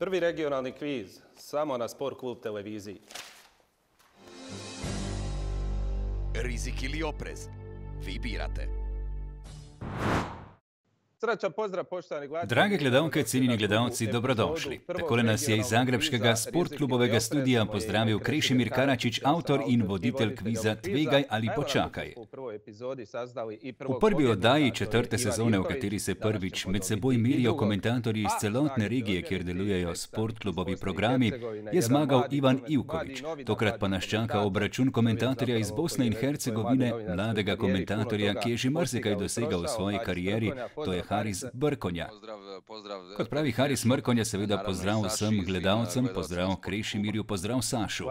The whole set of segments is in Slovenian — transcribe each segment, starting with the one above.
Prvi regionalni kviz, samo na Sport klub televiziji. Rizik ili oprez? Vi birate. Srećan pozdrav, poštovani gledatelji. Drage gledalke, cenjeni gledalci, dobrodošli. Takole nas je iz zagrebškega sportklubovega studija pozdravil Krešimir Karačić, avtor in voditelj kviza Tvegaj ali počakaj. V prvi oddaji četrte sezone, v kateri se prvič med seboj merijo komentatorji iz celotne regije, kjer delujejo sportklubovi programi, je zmagal Ivan Ivković. Tokrat pa nas čaka obračun komentatorja iz Bosne in Hercegovine, mladega komentatorja, ki je že marsikaj dosegal v svoji karieri, to je Haris Brkonja. Kot pravi Haris Mrkonja, seveda pozdrav vsem gledalcem, pozdrav Krešimirju, pozdrav Sašu.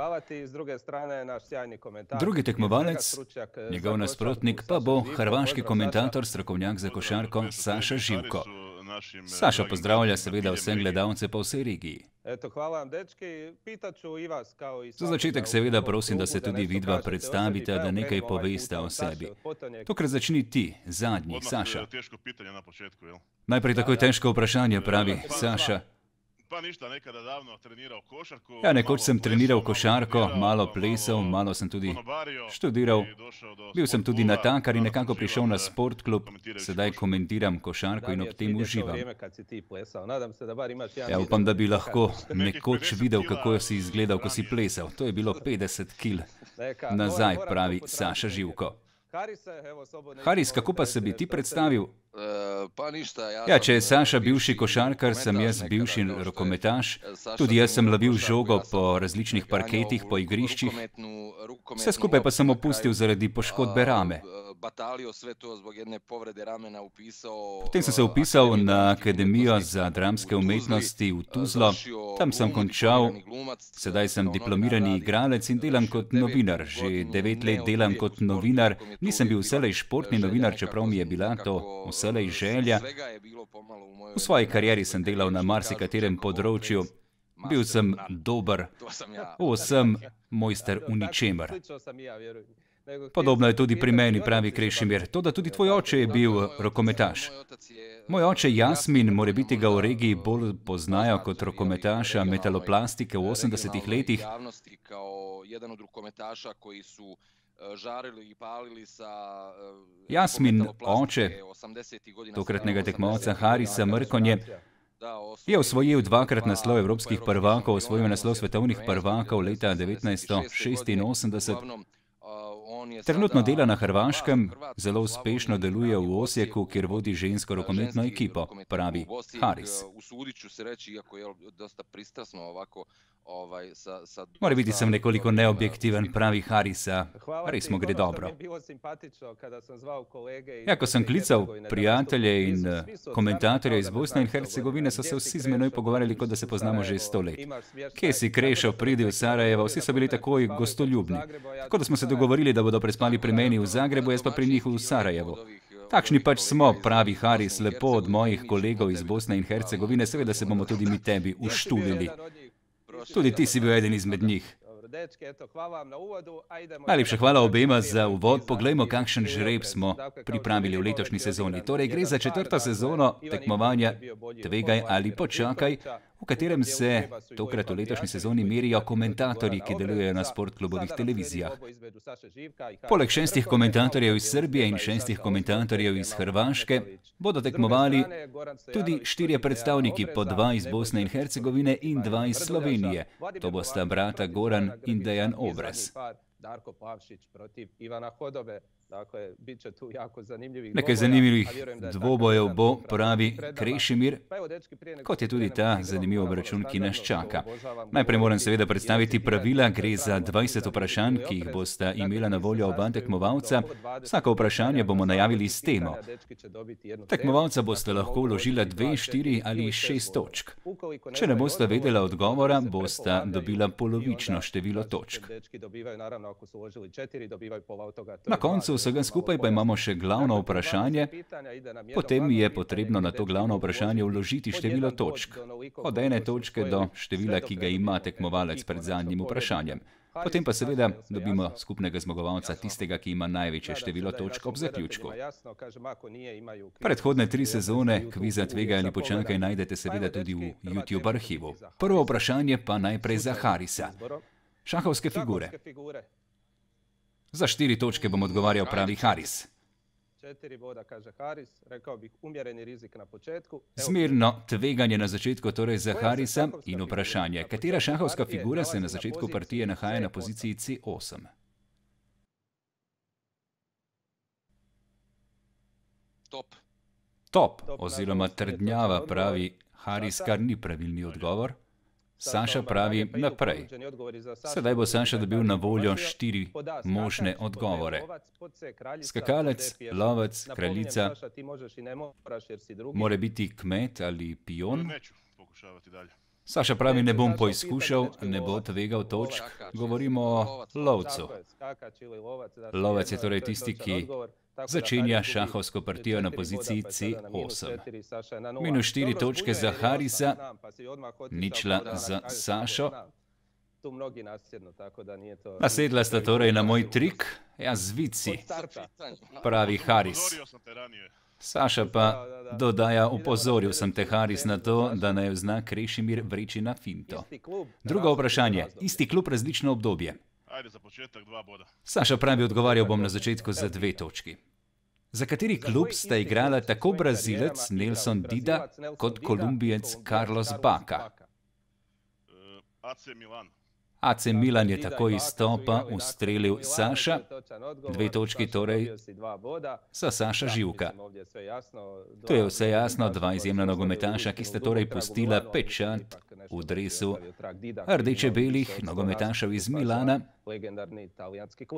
Drugi tekmovalec, njegov nasprotnik, pa bo hrvaški komentator, strokovnjak za košarko Saša Živko. Saša pozdravlja seveda vsem gledalce po vsej regiji. Za začetek seveda prosim, da se tudi vidva predstavite, da nekaj poveste o sebi. Tokrat začni ti, zadnji, Saša. Najprej takoj težko vprašanje, pravi Saša. Ja, nekoč sem treniral košarko, malo plesal, malo sem tudi študiral. Bil sem tudi natakar in nekako prišel na sportklub, sedaj komentiram košarko in ob tem uživam. Ja, upam, da bi lahko nekoč videl, kako si izgledal, ko si plesal. To je bilo 50 kil nazaj, pravi Saša Živko. Haris, kako pa se bi ti predstavil? Ja, če je Saša bivši košarkar, sem jaz bivši rokometaš. Tudi jaz sem lovil žogo po različnih parketih, po igriščih. Vse skupaj pa sem opustil zaradi poškodbe rame. Potem sem se vpisal na Akademijo za dramske umetnosti v Tuzlo. Tam sem končal, sedaj sem diplomirani igralec in delam kot novinar. Že 9 let delam kot novinar. Nisem bil vselej športni novinar, čeprav mi je bila to vselej želja. V svoji karieri sem delal na marsikaterem področju. Bil sem dober, sem mojster v ničemer. Podobno je tudi pri meni, pravi Krešimir. Toda tudi tvoj oče je bil rokometaš. Moj oče Jasmin, morebiti ga v regiji bolj poznajo kot rokometaša metaloplastike v 80-ih letih. Jasmin, oče tokratnega tekmovalca Harisa Mrkonje, je osvojil dvakrat naslov evropskih prvakov, osvojil naslov svetovnih prvakov leta 1986. Trenutno dela na Hrvaškem, zelo uspešno deluje v Osijeku, kjer vodi žensko rokometno ekipo, pravi Haris. Morebiti sem nekoliko neobjektiven, pravi Harisa. Res mu gre dobro. Ja, ko sem klical prijatelje in komentatorje iz Bosne in Hercegovine, so se vsi z menoj pogovarjali, kot da se poznamo že 100 let. Kje si, Krešo, pridi v Sarajevo, vsi so bili takoj gostoljubni. Tako da smo se dogovorili, da bodo prespali pri meni v Zagrebu, jaz pa pri njih v Sarajevu. Takšni pač smo, pravi Haris, lepo od mojih kolegov iz Bosne in Hercegovine, seveda se bomo tudi mi tebi uštulili. Tudi ti si bil eden izmed njih. Najlepša hvala obema za uvod. Poglejmo, kakšen žreb smo pripravili v letošnji sezoni. Torej, gre za četrto sezono tekmovanja Tvegaj ali počakaj, v katerem se tokrat v letošnji sezoni merijo komentatorji, ki delujejo na sportklubovih televizijah. Poleg 6 komentatorjev iz Srbije in 6 komentatorjev iz Hrvaške bodo tekmovali tudi 4 predstavniki, po 2 iz Bosne in Hercegovine in 2 iz Slovenije. To bosta brata Goran in Dejan Obrez. Nekaj zanimivih dvobojev bo, pravi Krešimir, kot je tudi ta zanimiv obračun, ki nas čaka. Najprej moram seveda predstaviti pravila. Gre za 20 vprašanj, ki jih bosta imela na voljo oba tekmovalca. Vsako vprašanje bomo najavili s temo. Tekmovalca bosta lahko vložila 2, 4 ali 6 točk. Če ne bosta vedela odgovora, bosta dobila polovično število točk. Na koncu vsega skupaj pa imamo še glavno vprašanje, potem je potrebno na to glavno vprašanje vložiti število točk, od 1 točke do števila, ki ga ima tekmovalec pred zadnjim vprašanjem. Potem pa seveda dobimo skupnega zmagovalca, tistega, ki ima največje število točk ob zaključku. Predhodne 3 sezone kviza Tvegaj ali počakaj najdete seveda tudi v YouTube arhivu. Prvo vprašanje pa najprej za Harisa. Šahovske figure. Za 4 točke bom odgovarjal, pravi Haris. 4 boda, kaže Haris, rekao bih umjereni rizik na početku. Zmerno tveganje na začetku torej za Harisa in vprašanje, katera šahovska figura se na začetku partije nahaja na poziciji C8? Top oziroma trdnjava, pravi Haris, kar ni pravilni odgovor. Saša pravi naprej. Sedaj bo Saša dobil na voljo 4 možne odgovore. Skakalec, lovec, kraljica, more biti kmet ali pion. Saša pravi, ne bom poizkušal, ne bo tvegal točk. Govorimo o lovcu. Lovec je torej tisti, ki začenja šahovsko partijo na poziciji C8. -4 točke za Harisa, 0 za Sašo. Nasedla sta torej na moj trik, jaz vici, pravi Haris. Saša pa dodaja, opozoril sem te, Haris, na to, da naj zna Krešimir vreči na finto. Drugo vprašanje, isti klub, različno obdobje. Saša pravi, odgovarjal bom na začetku za 2 točki. Za kateri klub sta igrala tako Brazilec Nelson Dida kot Kolumbijec Carlos Bacca? AC Milan je tako izstopa ustrelil Saša, 2 točki torej za Saša Živka. To je vse jasno, 2 izjemna nogometaša, ki sta torej pustila pečat v dresu rdeče-belih nogometašev iz Milana.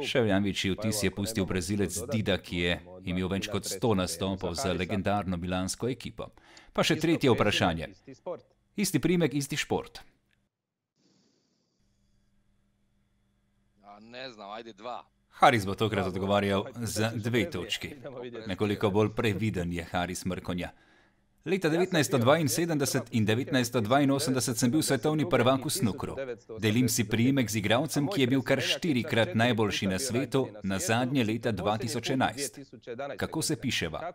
Še večji vtis je pustil Brazilec Dida, ki je imel več kot 100 nastopov za legendarno milansko ekipo. Pa še tretje vprašanje. Isti priimek, isti šport. Ne znam, ajde 2. Haris bo tokrat odgovarjal za 2 točki. Nekoliko bolj previden je Haris Mrkonja. Leta 1972 in 1982 sem bil svetovni prvak v snukru. Delim si priimek z igralcem, ki je bil kar 4-krat najboljši na svetu, na zadnje leta 2011. Kako se piševa?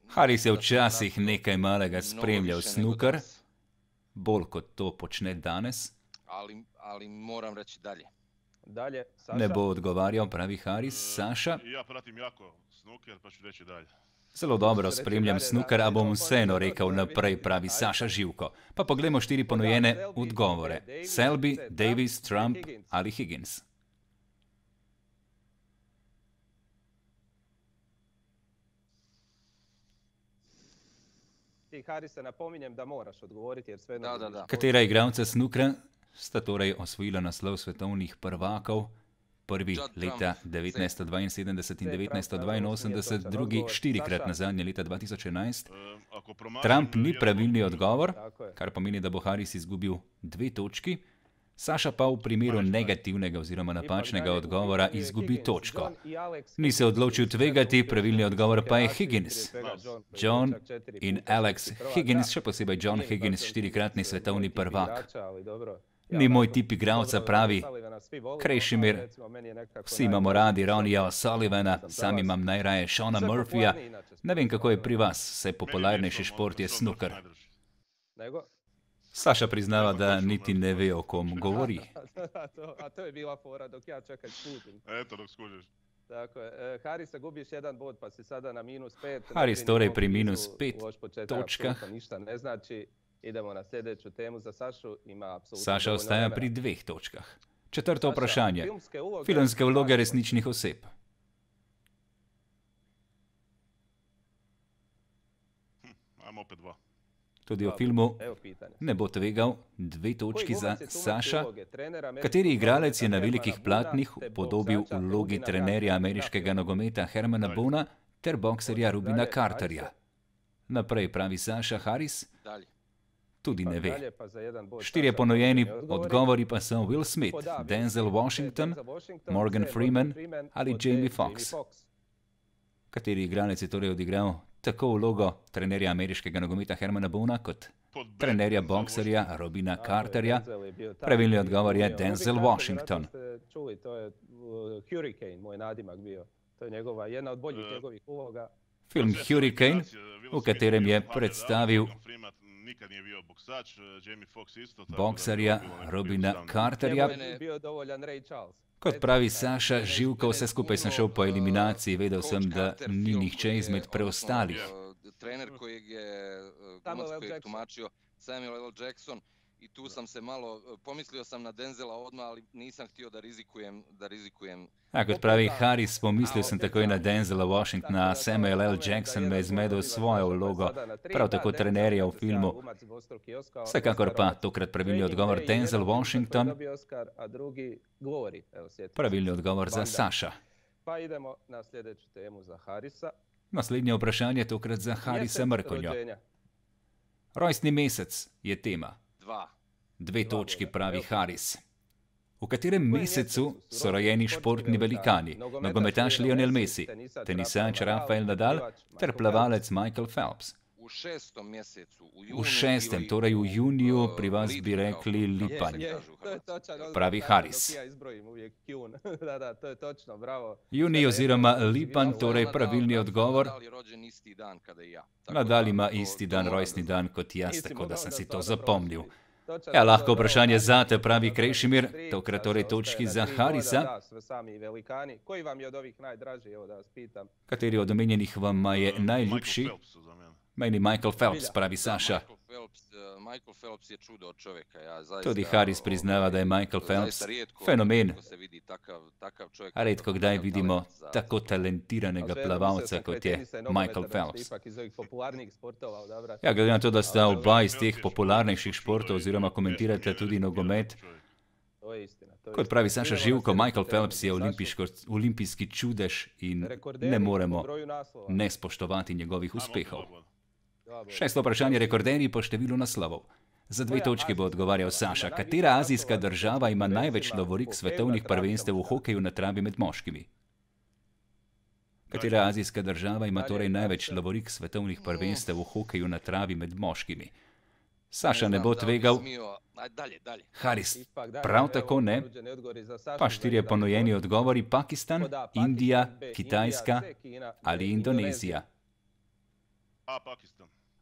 Haris je včasih nekaj malega spremljal snukar, bolj kot to počne danes. Ali moram reči dalje. Ne bo odgovarjal, pravi Haris. Saša? Zelo dobro spremljam snukar, a bom vseeno rekel naprej, pravi Saša Živko. Pa poglejmo 4 ponujene odgovore. Selby, Davis, Trump ali Higgins. Katera igralca snukra sta torej osvojila naslov svetovnih prvakov? Prvi leta 1972 in 1982, drugi 4-krat na zadnje leta 2011. Trump ni pravilni odgovor, kar pomeni, da bo Haris izgubil 2 točki. Saša pa v primeru negativnega oziroma napačnega odgovora izgubi točko. Ni se odločil tvegati, pravilni odgovor pa je Higgins. John in Alex Higgins, še posebej John Higgins, 4-kratni svetovni prvak. Ni moj tip igralca, pravi Krešimir. Vsi imamo radi Ronija O'Sullivana, sam imam najraje Shawna Murphyja. Ne vem, kako je pri vas, saj popularnejši šport je snukar. Saša priznava, da niti ne ve, o kom govori. A to je bila fora dok ja čekaj skužim. Eto, dok skužiš. Tako je. Haris, gubiš 1 bod, pa si sada na -5. Haris torej pri -5 točkah. Ništa ne znači. Idemo na sljedeću temu za Sašu. Saša ostaja pri 2 točkah. 4. vprašanje. Filmske vloge resničnih oseb. Ajmo opet 2. Tudi o filmu ne bo tvegal, 2 točki za Saša. Kateri igralec je na velikih platnih upodobil vlogi trenerja ameriškega nogometa Hermana Bona ter bokserja Rubina Carterja? Naprej, pravi Saša. Haris? Tudi ne ve. 4 ponujeni odgovori pa so Will Smith, Denzel Washington, Morgan Freeman ali Jamie Foxx. Kateri igralec je torej odigral tako vlogo trenerja ameriškega nogometa Hermana Bona kot trenerja bokserja Robina Carterja. Pravilni odgovor je Denzel Washington. Čuli, to je Hurricane, moj nadimak bio. To je jedna od boljih njegovih uloga. Film Hurricane, v katerem je predstavil bokserja Robina Carterja. Kot pravi Saša Živko, vse skupaj sem šel po eliminaciji, vedel sem, da ni nihče izmed preostalih. Trener kojeg je glumac koji je tumačio Samuel L. Jackson i tu sam se malo, pomislio sam na Denzela odmah, ali nisam htio da rizikujem. Kot pravi Harris, pomislil sem takoj na Denzela Washingtona, Samuel L. Jackson me je zmedel svojo vlogo, prav tako trenerja v filmu. Vsekakor pa tokrat pravilni odgovor Denzel Washington. Pravilni odgovor za Saša. Pa idemo na sljedeću temu za Harisa. Naslednje vprašanje tokrat za Harisa Mrkonjo. Rojstni mesec je tema. 2 točki, pravi Haris. V katerem mesecu so rojeni športni velikani, nogometaš Lionel Messi, tenisač Rafael Nadal ter plavalec Michael Phelps? V 6., torej v juniju, pri vas bi rekli lipanj, pravi Haris. Junij oziroma lipanj, torej pravilni odgovor. Nadal ima isti dan, rojstni dan kot jaz, tako da sem si to zapomnil. Ja, lahko vprašanje zate, pravi Krešimir, tokrat torej točki za Harisa. Kateri od omenjenih vama je najljubši? Meni Michael Phelps, pravi Saša. Michael Phelps je čudo od čovjeka. Tudi Haris priznava, da je Michael Phelps fenomen. A redko kdaj vidimo tako talentiranega plavalca, kot je Michael Phelps. Ja, glede na to, da sta oba iz teh popularnejših športov oziroma komentirate tudi nogomet, kot pravi Saša Živko, Michael Phelps je olimpijski čudež in ne moremo ne spoštovati njegovih uspehov. 6. vprašanje, rekorderji po številu naslovov. Za 2 točki bo odgovarjal Saša. Katera azijska država ima največ lovorik svetovnih prvenstev v hokeju na travi med moškimi? Katera azijska država ima torej največ lovorik svetovnih prvenstev v hokeju na travi med moškimi? Saša ne bo tvegal. Haris, prav tako ne. Pa 4 ponujeni odgovori: Pakistan, Indija, Kitajska ali Indonezija.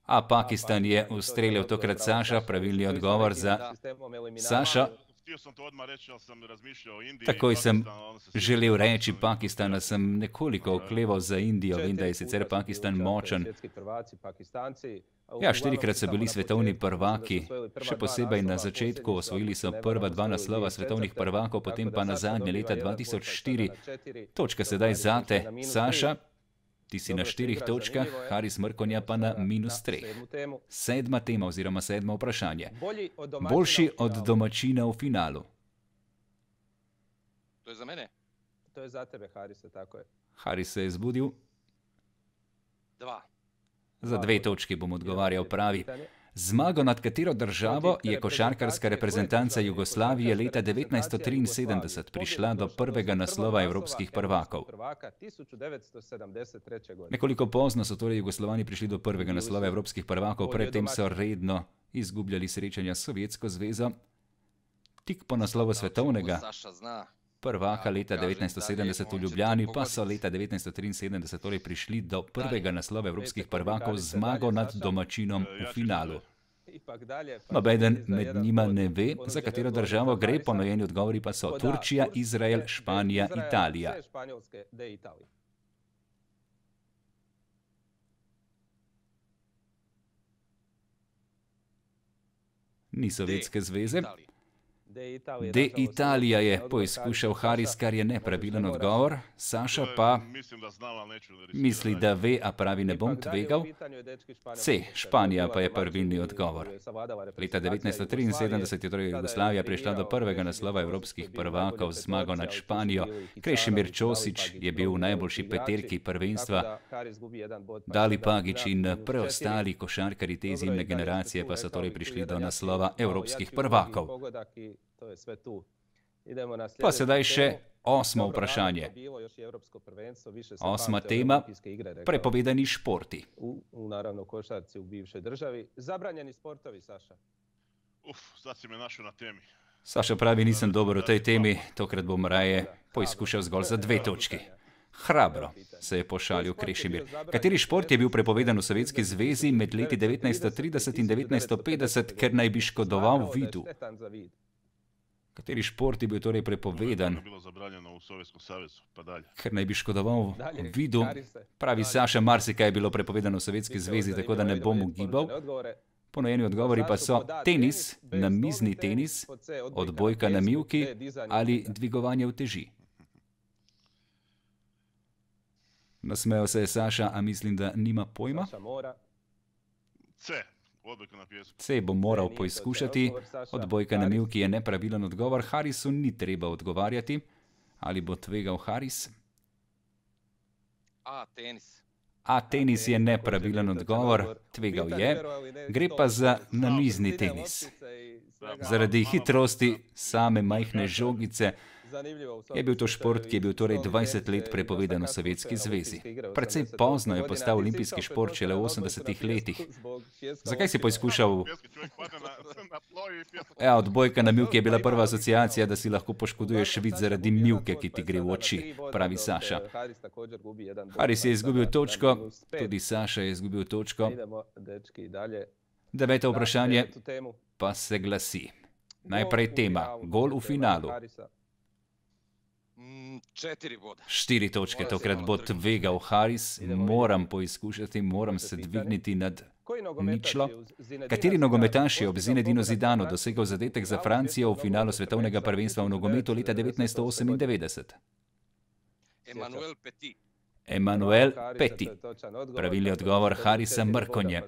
A Pakistan je ustrelil tokrat Saša, pravilni odgovor za Saša. Takoj sem želel reči Pakistan, a sem nekoliko okleval za Indijo, vem, da je sicer Pakistan močen. Ja, 4-krat so bili svetovni prvaki, še posebej na začetku, osvojili so prva 2 naslova svetovnih prvakov, potem pa na zadnje leta 2004. Točka sedaj zate, Saša. Ti si na 4 točkah, Haris Mrkonja pa na -3. 7. tema oziroma 7. vprašanje. Boljši od domačina v finalu. To je za mene? To je za tebe, Harise, tako je. Haris se je zbudil. 2. Za 2 točki bom odgovarjal, pravi. Zmago nad katero državo je košarkarska reprezentanca Jugoslavije leta 1973 prišla do prvega naslova evropskih prvakov? Nekoliko pozno so torej Jugoslovani prišli do prvega naslova evropskih prvakov, predtem so redno izgubljali srečanja s Sovjetsko zvezo. Tik po naslovu svetovnega prvaka leta 1970 v Ljubljani pa so leta 1973 torej prišli do prvega naslova evropskih prvakov z zmago nad domačinom v finalu. Nobeden med njima ne ve, za katero državo gre, ponujeni odgovori pa so Turčija, Izrael, Španija, Italija. Ni Sovjetske zveze. D. Italija je poizkušal Haris, kar je nepravilen odgovor. Saša pa misli, da ve, a pravi ne bom tvegal. C. Španija pa je pravilni odgovor. Leta 1973 je torej Jugoslavija prišla do prvega naslova evropskih prvakov z zmago nad Španijo. Krešimir Ćosić je bil v najboljši peterki prvenstva. Dali Pagić in preostali košarkarji te izjemne generacije pa so torej prišli do naslova evropskih prvakov. To je sve tu. Pa sedaj še 8. vprašanje. 8. tema, prepovedani športi. Naravno košarci u bivšoj državi. Zabranjeni sportovi, Saša. Sad si me našel na temi. Saša pravi, nisem dober v tej temi, tokrat bom raje poizkušal zgolj za 2 točki. Hrabro, se je pošalil Krešimir. Kateri šport je bil prepovedan v Sovjetski zvezi med leti 1930 in 1950, ker naj bi škodoval vidu? Kateri šport je bil torej prepovedan, ker naj bi škodoval vidu? Pravi Saša, marsikaj je bilo prepovedano v Sovjetski zvezi, tako da ne bom ugibal. Ponujeni odgovori pa so tenis, namizni tenis, odbojka na mivki ali dvigovanje uteži. Nasmejal se je Saša, a mislim, da nima pojma. C bo moral poizkušati, odbojka na mivki je nepravilen odgovor, Harisu ni treba odgovarjati. Ali bo tvegal Haris? Tenis. Tenis je nepravilen odgovor, tvegal je. Gre pa za namizni tenis. Zaradi hitrosti same majhne žogice je bil to šport, ki je bil torej 20 let prepovedan v Sovjetski zvezi. Precej pozno je postal olimpijski šport šele v 80-ih letih. Zakaj si poizkušal? Odbojka na mivki je bila prva asociacija, da si lahko poškoduješ vid zaradi mivke, ki ti gre v oči, pravi Saša. Haris je izgubil točko, tudi Saša je izgubil točko. 9. vprašanje pa se glasi. Najprej tema, gol v finalu. 4 točke, tokrat bo tvegal Haris, moram poizkušati, moram se dvigniti nad ničlo. Kateri nogometaš je ob Zinedinu Zidanu dosegel zadetek za Francijo v finalu svetovnega prvenstva v nogometu leta 1998? Emmanuel Petit. Pravilni odgovor Harisa Mrkonje.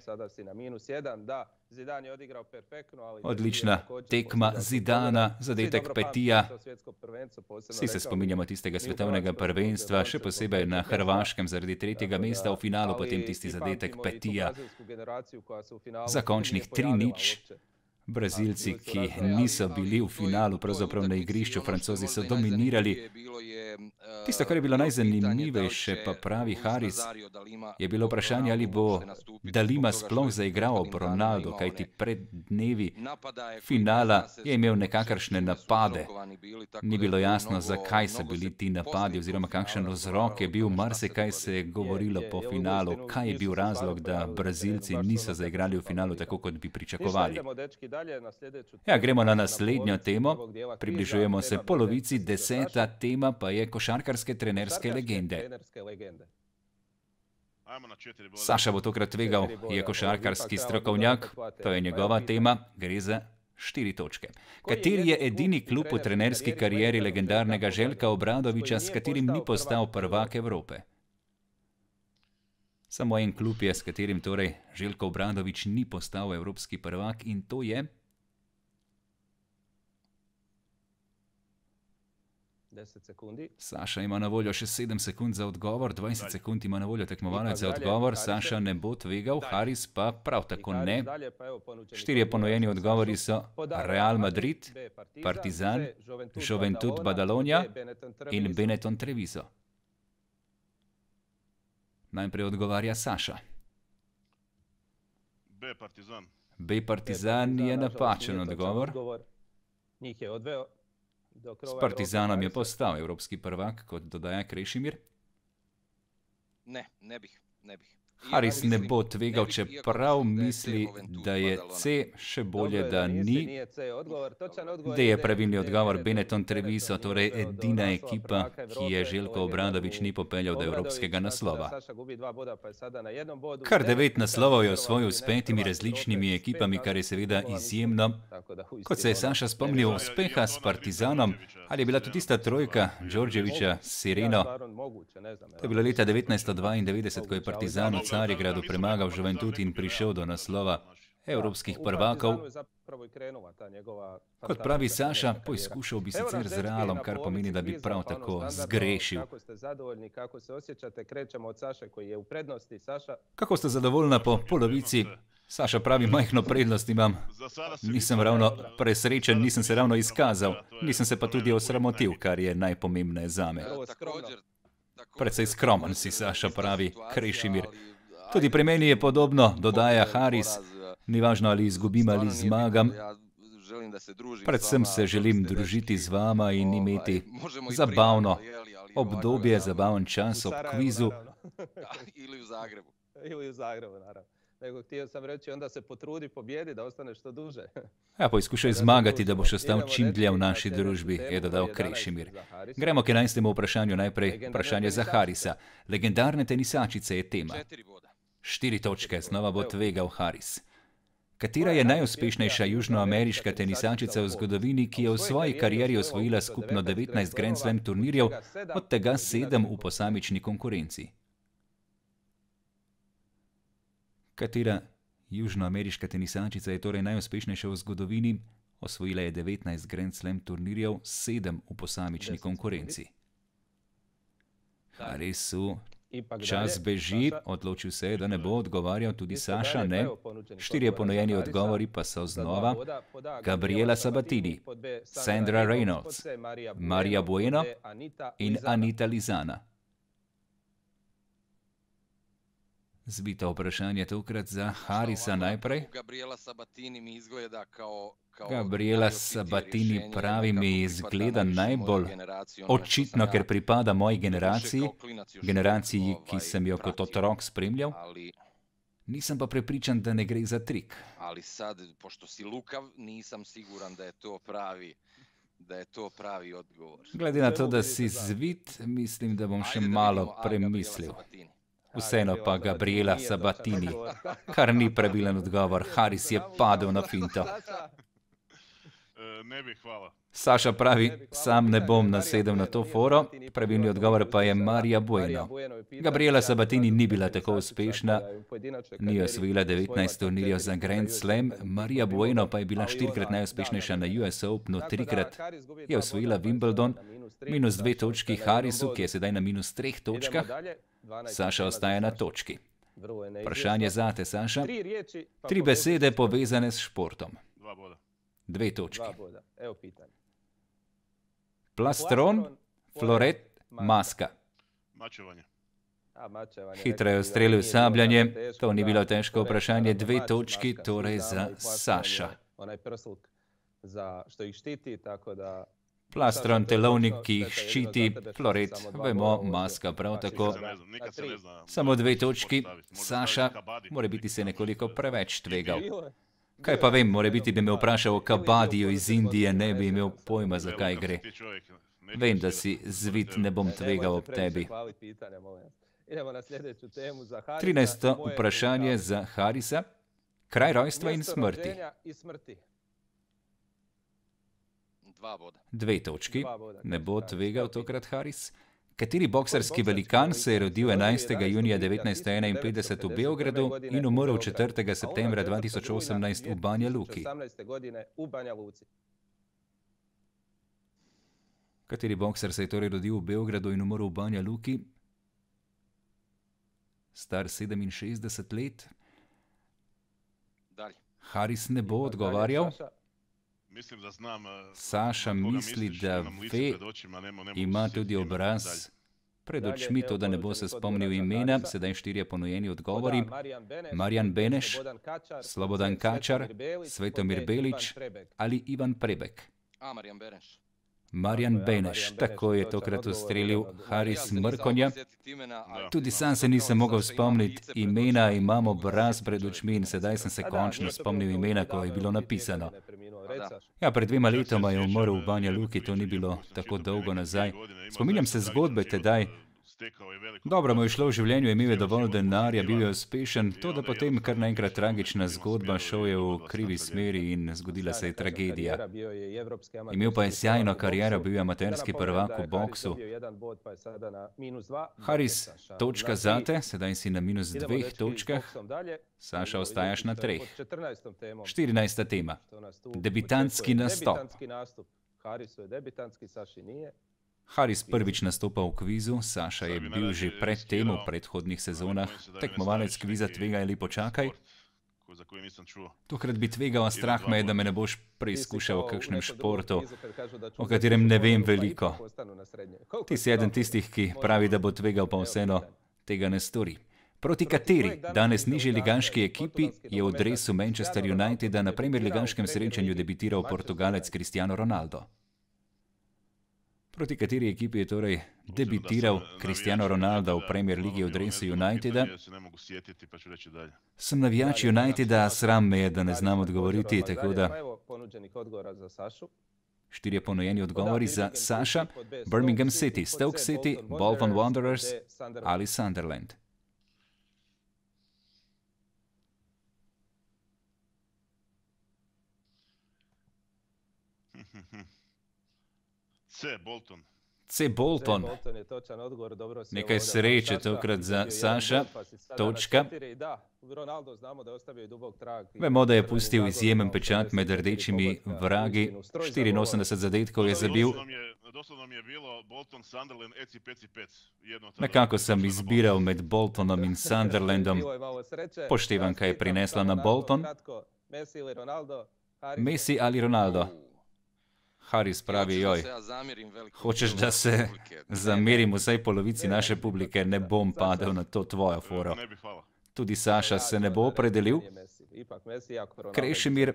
Odlična tekma Zidana, zadetek Petija. Vsi se spominjamo tistega svetovnega prvenstva, še posebej na Hrvaškem zaradi 3. mesta v finalu, potem tisti zadetek Petija. Za končnih 3:0. Brazilci, ki niso bili v finalu, pravzaprav na igrišču, Francozi so dominirali. Tisto, kar je bilo najzanimivejše, pa pravi Haris, je bilo vprašanje, ali bo Dalima sploh zaigral ob Ronaldo, kajti pred dnevi finala je imel nekakršne napade. Ni bilo jasno, zakaj so bili ti napadi oziroma kakšen vzrok je bil, marsikaj se je govorilo po finalu, kaj je bil razlog, da Brazilci niso zaigrali v finalu tako, kot bi pričakovali. Gremo na naslednjo temo, približujemo se polovici, 10. tema pa je košarkarske trenerske legende. Saša bo tokrat tvegal, je košarkarski strokovnjak, to je njegova tema, gre za 4 točke. Kateri je edini klub v trenerski karieri legendarnega Željka Obradovića, s katerim ni postal prvak Evrope? Samo en klub je, s katerim torej Željko Obradović ni postal evropski prvak, in to je... 10 sekundi. Saša ima na voljo še 7 sekund za odgovor, 20 sekund ima na voljo tekmovalec za odgovor, Saša ne bo tvegal, Haris pa prav tako ne. 4 ponujeni odgovori so Real Madrid, Partizan, Juventud Badalona in Benetton Treviso. Najprej odgovarja Saša. B. Partizan je napačen odgovor. S Partizanom je postal evropski prvak, kot dodaja Krešimir. Ne bih. Haris ne bo tvegal, čeprav misli, da je C, še bolje, da ni. D je pravilni odgovor, Benetton Treviso, torej edina ekipa, ki je Željko Obradović ni popeljal do evropskega naslova. Kar 9 naslovov je osvojil s 5 različnimi ekipami, kar je seveda izjemno. Kot se je Saša spomnil uspeha s Partizanom, ali je bila to tista trojka Đorđevića s Sireno? To je bilo leta 1992, ko je Partizan v Carigradu premagal Juventud in prišel do naslova evropskih prvakov. Kot pravi Saša, poizkušal bi sicer z Realom, kar pomeni, da bi prav tako zgrešil. Kako ste zadovoljna po polovici? Saša pravi, majhno prednost imam. Nisem ravno presrečen, nisem se ravno izkazal. Nisem se pa tudi osramotil, kar je najpomembneje zame. Precej skromen si, Saša pravi, Krešimir. Tudi pri meni je podobno, dodaja Haris. Ni važno, ali izgubim ali zmagam. Predvsem se želim družiti z vama in imeti zabavno obdobje, zabaven čas ob kvizu. Ili u Zagrebu. Ili u Zagrebu, naravno. Nego htio sam reći, onda se potrudi, pobjedi, da ostaneš što duže. Ja, poizkušaj zmagati, da boš ostal čim dlje v naši družbi, je dodal Krešimir. Gremo k 11. vprašanju, najprej vprašanje za Harisa. Legendarne tenisačice je tema. 4 točke, znova bo tvegal Haris. Katera je najuspešnejša južnoameriška tenisačica v zgodovini, ki je v svoji karieri osvojila skupno 19 Grand Slam turnirjev, od tega 7 v posamični konkurenci? Katera južnoameriška tenisačica je torej najuspešnejša v zgodovini? Osvojila je 19 Grand Slam turnirjev, 7 v posamični konkurenci. Harisu čas beži, odločil se je, da ne bo odgovarjal, tudi Saša ne. 4 ponujeni odgovori pa so znova Gabriela Sabatini, Sandra Reynolds, Marija Bueno in Anita Lizana. Zvito vprašanje tokrat za Harisa najprej. Gabriela Sabatini pravi mi izgleda najbolj očitno, ker pripada moji generaciji, ki sem jo kot otrok spremljal. Nisem pa prepričan, da ne gre za trik. Ali sad, pošto si lukav, nisam siguran da je to pravi odgovor. Glede na to, da si zvit, mislim, da bom še malo premislil. Vseeno pa Gabriela Sabatini, kar ni pravilen odgovor. Haris je padel na finto. Ne bi, hvala. Saša pravi, sam ne bom nasedel na to foro, pravilni odgovor pa je Marija Bueno. Gabriela Sabatini ni bila tako uspešna, ni osvojila 19 turnirjev za Grand Slam, Marija Bueno pa je bila 4-krat najuspešnejša na US Openu, 3-krat je osvojila Wimbledon, -2 točki Harisu, ki je sedaj na -3 točkah. Saša ostaja na točki. Vprašanje zate, Saša. 3 besede povezane s športom. 2 točki. Plastron, floret, maska. Mačevanje. Hitro je ustrelil sabljanje. To ni bilo težko vprašanje. 2 točki, torej za Saša. Plastron, telovnik, ki jih ščiti, floret, vemo, maska prav tako. Samo 2 točki. Saša, morebiti se nekoliko preveč tvegal. Kaj pa vem, morebiti bi me vprašal o kabadiju iz Indije, ne bi imel pojma, za kaj gre. Vem, da si zvit, ne bom tvegal ob tebi. 13. vprašanje za Harisa. Kraj rojstva in smrti. 2 točki. Ne bo tvegal tokrat Haris. Kateri boksarski velikan se je rodil 11. junija 1951 v Beogradu in umrl 4. septembra 2018 v Banja Luki? Kateri boksar se je torej rodil v Beogradu in umrl v Banja Luki? Star 67 let. Haris ne bo odgovarjal. Saša misli, da ve, ima tudi obraz pred očmi, to, da ne bo se spomnil imena. Sedaj 4 ponujeni odgovori. Marjan Beneš, Slobodan Kačar, Svetomir Belič ali Ivan Prebek. Marjan Beneš, tako je tokrat ustrelil Haris Mrkonja. Tudi sam se nisem mogel spomniti imena, imam obraz pred očmi in sedaj sem se končno spomnil imena, ko je bilo napisano. Ja, pred 2 letoma je umrl v Banja Luki, to ni bilo tako dolgo nazaj. Spominjam se zgodbe tedaj. Dobro mu je šlo v življenju, imel je dovolj denarja, bil je uspešen, to da potem kar naenkrat tragična zgodba, šel je v krivi smeri in zgodila se je tragedija. Imel pa je sjajno kariero, bil je amaterski prvak v boksu. Haris, točka zate, sedaj si na -2 točkah. Saša, ostajaš na 3. 14. tema. Debitantski nastop. Haris prvič nastopa v kvizu, Saša je bil že pred tem v predhodnih sezonah. Tekmovalec kviza Tvegaj ali počakaj. za koji nisam čuo. Tokrat bi tvegal, a strah me je, da me ne boš preizkušal v kakšnem športu, o katerem ne vem veliko. Ti si eden tistih, ki pravi, da bo tvegal, pa vseeno tega ne stori. Proti kateri danes nižji ligaški ekipi je v dresu Manchester Uniteda na premier ligaškem srečanju debitiral Portugalec Cristiano Ronaldo? Proti kateri ekipi je torej debitiral Cristiano Ronaldo v Premier ligi v dresu Uniteda? Sem navijač Uniteda, sram me je, da ne znam odgovoriti, tako da... 4 ponujeni odgovori za Saša: Birmingham City, Stoke City, Bolton Wanderers ali Sunderland. C. Bolton. C. Bolton. Nekaj sreče tokrat za Saša. Točka. Vemo, da je pustil izjemen pečat med rdečimi vragi. 84 zadetkov je zabil. Doslovno mi je bilo Bolton, Sunderland, eci, peci, pec. Nekako sem izbiral med Boltonom in Sunderlandom. Poštevanka je prinesla na Bolton. Messi ali Ronaldo? Haris pravi, joj, hočeš, da se zamerim vsaj polovici naše publike, ne bom padel na to tvojo foro. Tudi Saša se ne bo opredelil. Krešimir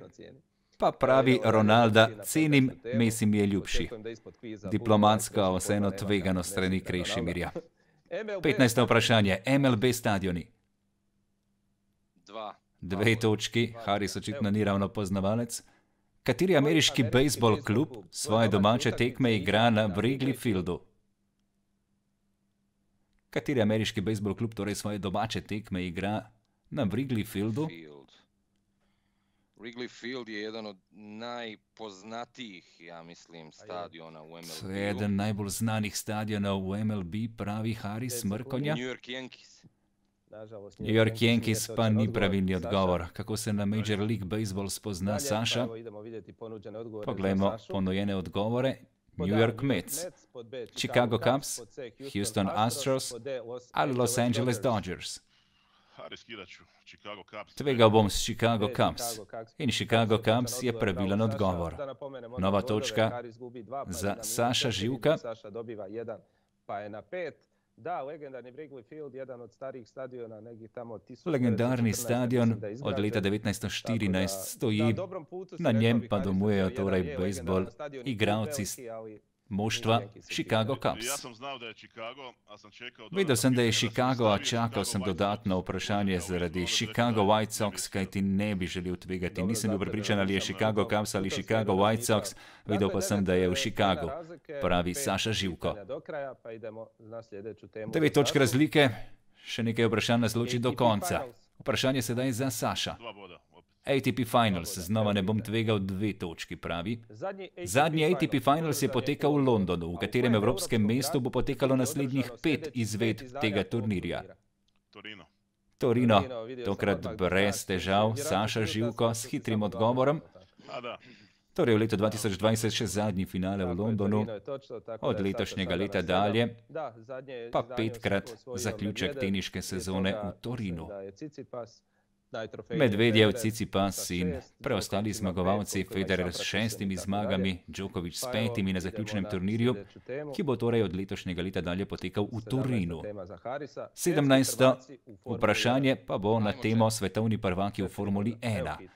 pa pravi, Ronalda cenim, Messi mi je ljubši. Diplomatsko vseeno tvegano strani Krešimirja. 15. vprašanje, MLB stadioni. 2 točki, Haris očitno ni ravno poznavalec. Kateri ameriški bejzbol klub svoje domače tekme igra na Wrigley Fieldu? Kateri ameriški bejzbol klub torej svoje domače tekme igra na Wrigley Fieldu? Wrigley Field je jedan od najpoznatijih, ja mislim, stadiona u MLB. To je eden najbolj znanih stadionov v MLB, pravi Haris Mrkonja. New York Yankees. New York Yankees pa ni pravilni odgovor. Kako se na Major League Baseball spozna Saša? Poglejmo ponujene odgovore. New York Mets, Chicago Cubs, Houston Astros ali Los Angeles Dodgers. Tvegal bom s Chicago Cubs. In Chicago Cubs je pravilen odgovor. Nova točka za Saša Živka. Legendarni stadion od leta 1914 stoji, na njem pa domujejo torej bejzbol igralci moštva Chicago Cubs. Videl sem, da je Chicago, a čakal sem dodatno vprašanje zaradi Chicago White Sox, kaj ti ne bi želel tvegati. Nisem bil prepričan, ali je Chicago Cubs ali Chicago White Sox, videl pa sem, da je v Chicagu, pravi Saša Živko. 9 točk razlike, še nekaj vprašanj nas loči do konca. Vprašanje sedaj za Saša. ATP Finals, znova ne bom tvegal, 2 točki, pravi. Zadnji ATP Finals je potekal v Londonu, v katerem evropskem mestu bo potekalo naslednjih 5 izvedb tega turnirja. Torino, tokrat brez težav, Saša Živko s hitrim odgovorom. Torej v letu 2020 še zadnji finale v Londonu, od letošnjega leta dalje, pa 5-krat zaključek teniške sezone v Torinu. Medvedjev, Tsitsipas in preostali zmagovalci, Federer s 6 zmagami, Djokovic s 5 na zaključnem turnirju, ki bo torej od letošnjega leta dalje potekal v Turinu. 17. vprašanje pa bo na temo svetovni prvaki v Formuli 1.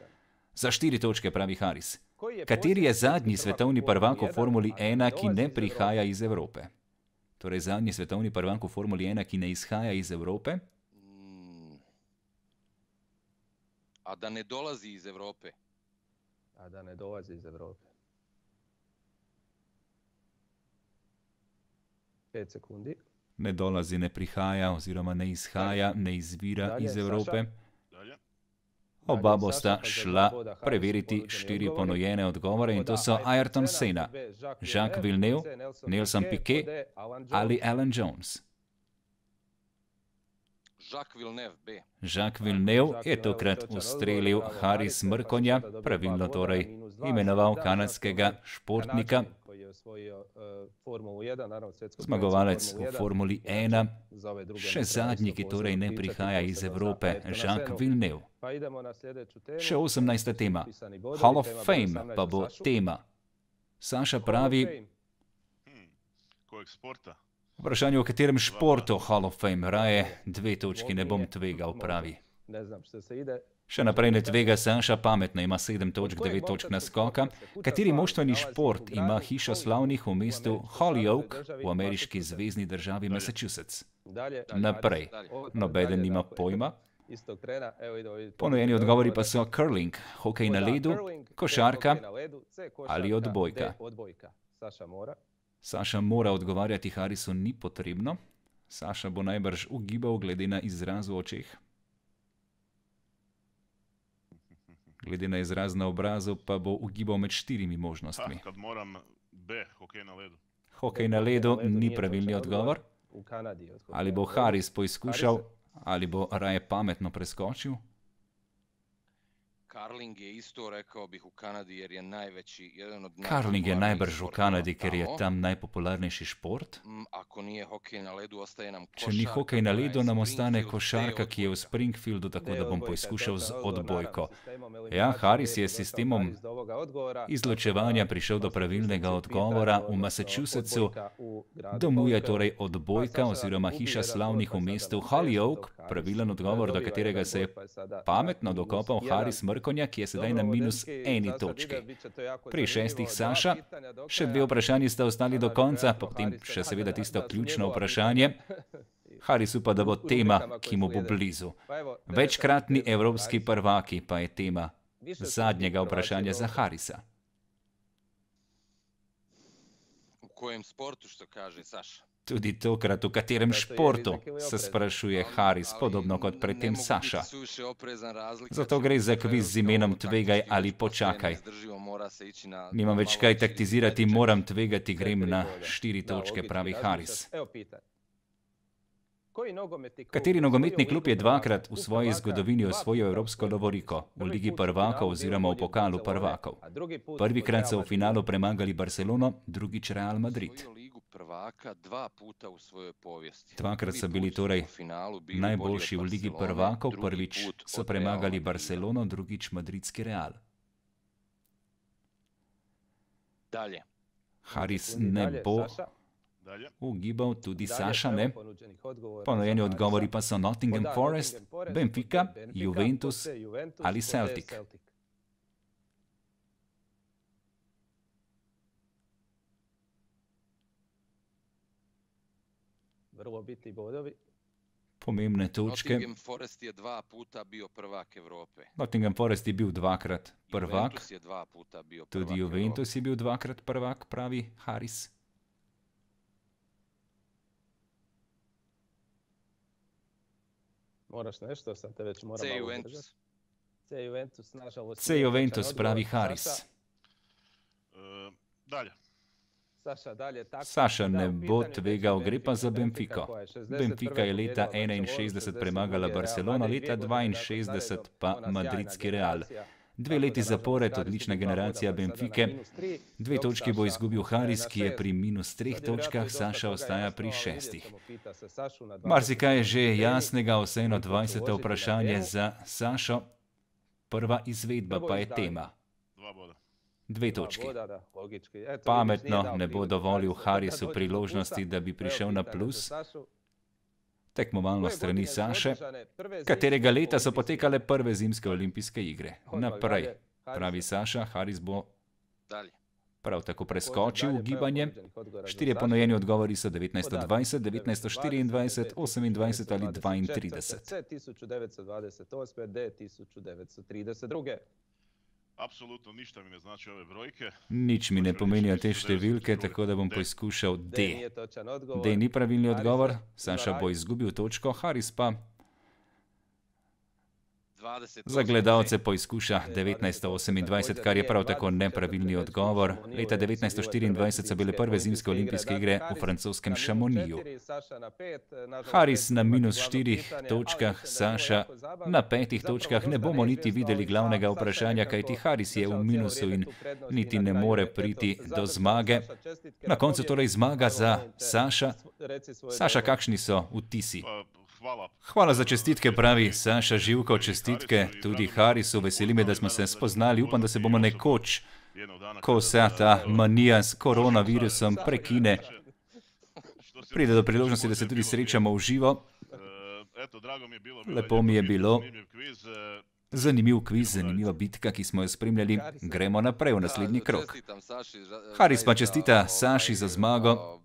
Za 4 točke, pravi Haris. Kateri je zadnji svetovni prvak v Formuli 1, ki ne prihaja iz Evrope? Torej zadnji svetovni prvak v Formuli 1, ki ne izhaja iz Evrope? A da ne dolazi iz Evrope. 5 sekundi. Ne dolazi, ne prihaja oziroma ne izhaja, ne izvira iz Evrope. Oba bosta šla preveriti 4 ponujene odgovore in to so Ayrton Senna, Jacques Villeneuve, Nelson Piquet ali Alan Jones. Jacques Villeneuve je tokrat ustrelil Haris Mrkonja, pravilno torej imenoval kanadskega športnika. osvojio Formulu 1, naravno svjetsko Zmagovalec v Formuli 1, še zadnji, ki torej ne prihaja iz Evrope, Jacques Villeneuve. Še 18. tema. Hall of Fame pa bo tema. Saša pravi, vprašanje, v katerem športu Hall of Fame, raje 2 točki ne bom tvegal, pravi. Še naprej ne tvega Saša, pametno, ima 7 točk, 9 točk naskoka. Kateri moštveni šport ima hišo slavnih v mestu Holyoke v ameriški zvezni državi Massachusetts? Naprej. Nobeden nima pojma. Ponujeni odgovori pa so curling, hokej na ledu, košarka ali odbojka. Saša mora odgovarjati, Harisu ni potrebno. Saša bo najbrž ugibal glede na izraz v očeh. Glede na izraz na obrazu pa bo ugibal med 4 možnostmi. Kad moram B, hokej na ledu. Hokej na ledu ni pravilni odgovor. Ali bo Haris poizkušal, ali bo raje pametno preskočil? Karling je isto, rekao bih, u Kanadi jer je najveći, jedan od Karling je najbrž v Kanadi, ker je tam najpopularnejši šport. Ako nije hokej na ledu, ostaje nam košarka. Če ni hokej na ledu, nam ostane košarka, ki je v Springfieldu, tako da bom poizkušal z odbojko. Ja, Haris je s sistemom izločevanja prišel do pravilnega odgovora. V Massachusettsu domuje torej odbojka oziroma hiša slavnih v mestu Holyoke. Pravilen odgovor, do katerega se je pametno dokopal Haris Mrkonja, ki je sedaj na -1 točki. Pri 6 Saša, še 2 vprašanji sta ostali do konca, potem še seveda tisto ključno vprašanje. Haris upa, da bo tema, ki mu bo blizu. Večkratni evropski prvaki pa je tema zadnjega vprašanja za Harisa. U kojem sportu, što kaže Saša? Tudi tokrat, v katerem športu, se sprašuje Haris, podobno kot predtem Saša. Zato gre za kviz z imenom Tvegaj ali počakaj. Nimam več kaj taktizirati, moram tvegati, grem na 4 točke, pravi Haris. Kateri nogometni klub je 2-krat v svoji zgodovini osvojil evropsko lovoriko, v Ligi prvakov oziroma v pokalu prvakov? Prvikrat so v finalu premagali Barcelono, drugič Real Madrid. Prvaka 2 puta u svojoj povijesti. 2-krat so bili torej najboljši v Ligi prvakov, prvič so premagali Barcelono, drugič madridski Real. Dalje. Haris ne bo ugibal, tudi Saša ne. Ponujeni odgovori pa so Nottingham Forest, Benfica, Juventus ali Celtic. Vrlo bitni bodovi. Pomembne točke. Nottingham Forest je 2 puta bio prvak Evrope. Nottingham Forest je bil 2-krat prvak. Juventus je 2 puta bio prvak Tudi Juventus je bil 2-krat prvak, pravi Haris. Moraš nešto, sam te već moram malo držati. C Juventus, nažalost. C Juventus, pravi Haris. Dalje. Saša ne bo tvegal, gre pa za Benfico. Benfica je leta 61 premagala Barcelono, leta 62 pa madridski Real. 2 leti zapored, odlična generacija Benfique. 2 točki bo izgubil Haris, ki je pri -3 točkah, Saša ostaja pri 6. Marsikaj je že jasnega, vseeno 20. vprašanje za Sašo. Prva izvedba pa je tema. 2 točki. Pametno ne bo dovolil Harisu priložnosti, da bi prišel na plus. Tekmovalno strani Saše. Katerega leta so potekale prve zimske olimpijske igre? Naprej, pravi Saša, Haris bo prav tako preskočil ugibanje. 4 ponujeni odgovori so 1920, 1924, 28 ali 32. 1928, D 1932. Apsolutno ništa mi ne znači ove brojke. Nič mi ne pomenijo te številke, tako da bom poizkušal D. D ni pravilni odgovor, Saša bo izgubil točko, Haris pa Za gledalce poizkuša 1928, kar je prav tako nepravilni odgovor. Leta 1924 so bile prve zimske olimpijske igre v francoskem Chamonixu. Haris na -4 točkah, Saša na 5 točkah. Ne bomo niti videli glavnega vprašanja, kajti Haris je v minusu in niti ne more priti do zmage. Na koncu torej zmaga za Saša. Saša, kakšni so vtisi? Hvala za čestitke, pravi Saša Živko, čestitke tudi Harisu. Veseli me, da smo se spoznali. Upam, da se bomo nekoč, ko se ta manija s koronavirusom prekine, pride do priložnosti, da se tudi srečamo v živo. Lepo mi je bilo. Zanimiv kviz, zanimiva bitka, ki smo jo spremljali. Gremo naprej v naslednji krog. Haris pa čestita Saši za zmago.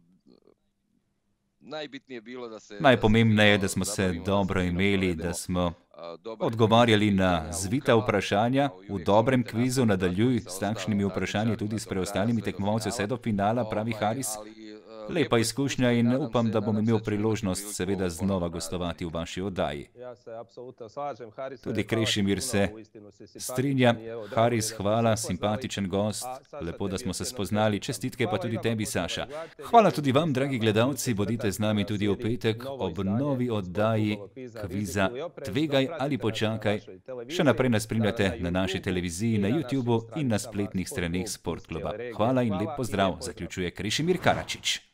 Najpomembneje je, da smo se dobro imeli, da smo odgovarjali na zvita vprašanja. V dobrem kvizu nadaljuj s takšnimi vprašanji tudi s preostalimi tekmovalci vse do finala, pravi Haris. Lepa izkušnja in upam, da bom imel priložnost seveda znova gostovati v vaši oddaji. Tudi Krešimir se strinja. Haris, hvala, simpatičen gost, lepo, da smo se spoznali. Čestitke pa tudi tebi, Saša. Hvala tudi vam, dragi gledalci, bodite z nami tudi v petek ob novi oddaji kviza Tvegaj ali počakaj. Še naprej nas spremljate na naši televiziji, na YouTubu in na spletnih straneh Sportkluba. Hvala in lep pozdrav, zaključuje Krešimir Karačić.